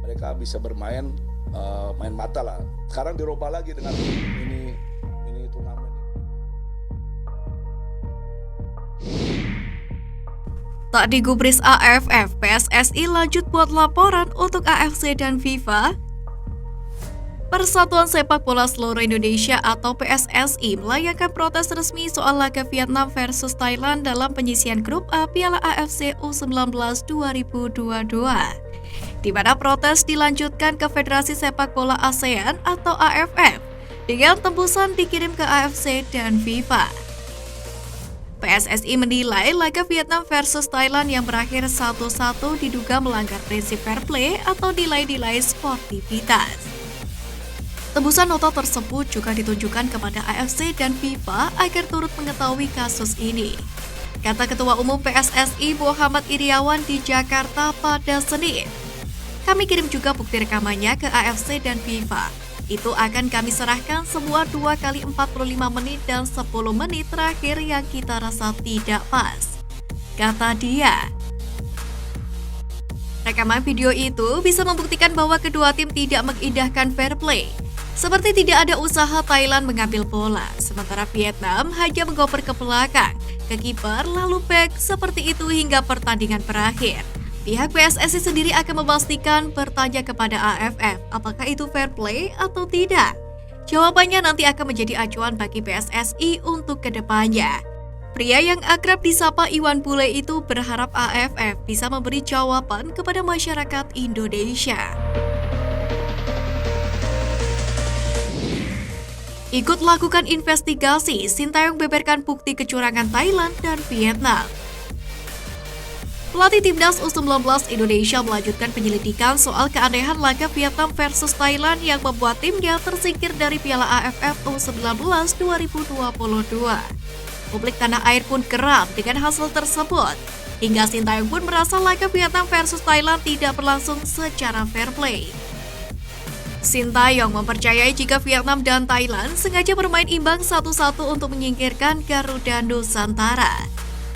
mereka bisa bermain main mata lah. Sekarang dirubah lagi dengan ini turnamen. Tak digubris AFF, PSSI lanjut buat laporan untuk AFC dan FIFA. Persatuan Sepak Bola Seluruh Indonesia atau PSSI melayangkan protes resmi soal laga Vietnam versus Thailand dalam penyisihan grup A Piala AFC U19 2022. Di mana protes dilanjutkan ke Federasi Sepak Bola ASEAN atau AFF dengan tembusan dikirim ke AFC dan FIFA. PSSI menilai laga Vietnam versus Thailand yang berakhir 1-1 diduga melanggar prinsip fair play atau nilai-nilai sportivitas. Tembusan nota tersebut juga ditunjukkan kepada AFC dan FIFA agar turut mengetahui kasus ini. Kata Ketua Umum PSSI Muhammad Iriawan di Jakarta pada Senin. Kami kirim juga bukti rekamannya ke AFC dan FIFA. Itu akan kami serahkan semua 2 kali 45 menit dan 10 menit terakhir yang kita rasa tidak pas. Kata dia. Rekaman video itu bisa membuktikan bahwa kedua tim tidak mengindahkan fair play. Seperti tidak ada usaha Thailand mengambil bola, sementara Vietnam hanya mengoper ke belakang, ke kiper lalu back seperti itu hingga pertandingan berakhir. Pihak PSSI sendiri akan memastikan bertanya kepada AFF apakah itu fair play atau tidak. Jawabannya nanti akan menjadi acuan bagi PSSI untuk kedepannya. Pria yang akrab disapa Iwan Bule itu berharap AFF bisa memberi jawaban kepada masyarakat Indonesia. Ikut lakukan investigasi, Sintayong beberkan bukti kecurangan Thailand dan Vietnam. Pelatih Timnas U19 Indonesia melanjutkan penyelidikan soal keanehan laga Vietnam versus Thailand yang membuat timnya tersingkir dari Piala AFF U19 2022. Publik tanah air pun geram dengan hasil tersebut. Hingga Sintayong pun merasa laga Vietnam versus Thailand tidak berlangsung secara fair play. Sintayong mempercayai jika Vietnam dan Thailand sengaja bermain imbang 1-1 untuk menyingkirkan Garuda Nusantara.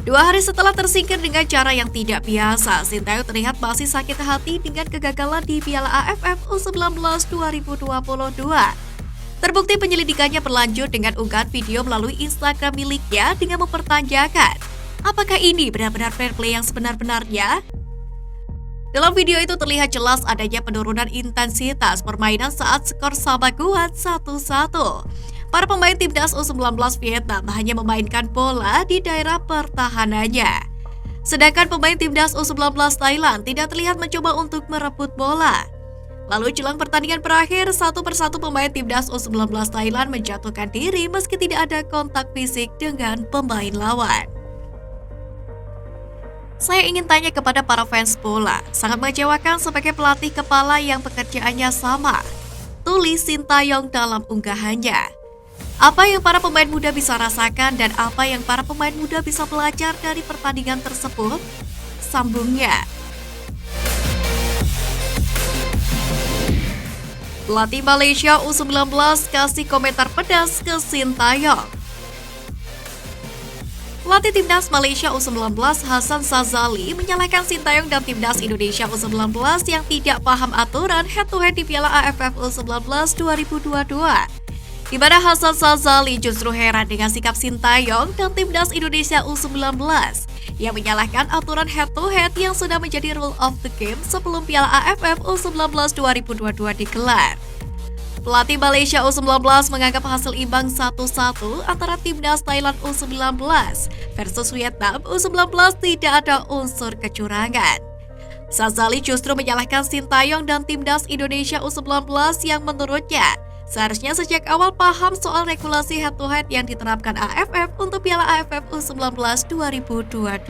2 hari setelah tersingkir dengan cara yang tidak biasa, Sintayong terlihat masih sakit hati dengan kegagalan di Piala AFF U19 2022. Terbukti penyelidikannya berlanjut dengan unggahan video melalui Instagram miliknya dengan mempertanyakan, apakah ini benar-benar fair play yang sebenar-benarnya? Dalam video itu terlihat jelas adanya penurunan intensitas permainan saat skor sama kuat 1-1. Para pemain Timnas U19 Vietnam hanya memainkan bola di daerah pertahanannya. Sedangkan pemain Timnas U19 Thailand tidak terlihat mencoba untuk merebut bola. Lalu jelang pertandingan berakhir, satu persatu pemain Timnas U19 Thailand menjatuhkan diri meski tidak ada kontak fisik dengan pemain lawan. Saya ingin tanya kepada para fans bola, sangat mengecewakan sebagai pelatih kepala yang pekerjaannya sama. Tulis Sintayong dalam unggahannya. Apa yang para pemain muda bisa rasakan dan apa yang para pemain muda bisa belajar dari pertandingan tersebut? Sambungnya. Pelatih Malaysia U19 kasih komentar pedas ke Sintayong. Pelatih Timnas Malaysia U19 Hassan Sazali menyalahkan Sintayong dan Timnas Indonesia U19 yang tidak paham aturan head-to-head di Piala AFF U19 2022. Di mana Hassan Sazali justru heran dengan sikap Sintayong dan Timnas Indonesia U19 yang menyalahkan aturan head-to-head yang sudah menjadi rule of the game sebelum Piala AFF U19 2022 digelar. Pelatih Malaysia U19 menganggap hasil imbang 1-1 antara Timnas Thailand U19 versus Vietnam U19 tidak ada unsur kecurangan. Sazali justru menyalahkan Sintayong dan Timnas Indonesia U19 yang menurutnya seharusnya sejak awal paham soal regulasi head-to-head yang diterapkan AFF untuk Piala AFF U19 2022.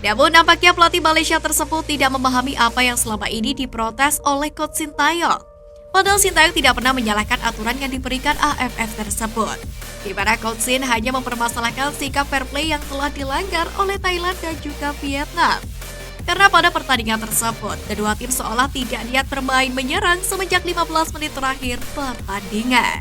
Namun nampaknya pelatih Malaysia tersebut tidak memahami apa yang selama ini diprotes oleh Coach Sintayong. Padahal Sintayong tidak pernah menyalahkan aturan yang diberikan AFF tersebut, di mana Coach Sin hanya mempermasalahkan sikap fair play yang telah dilanggar oleh Thailand dan juga Vietnam. Karena pada pertandingan tersebut, kedua tim seolah tidak niat bermain menyerang semenjak 15 menit terakhir pertandingan.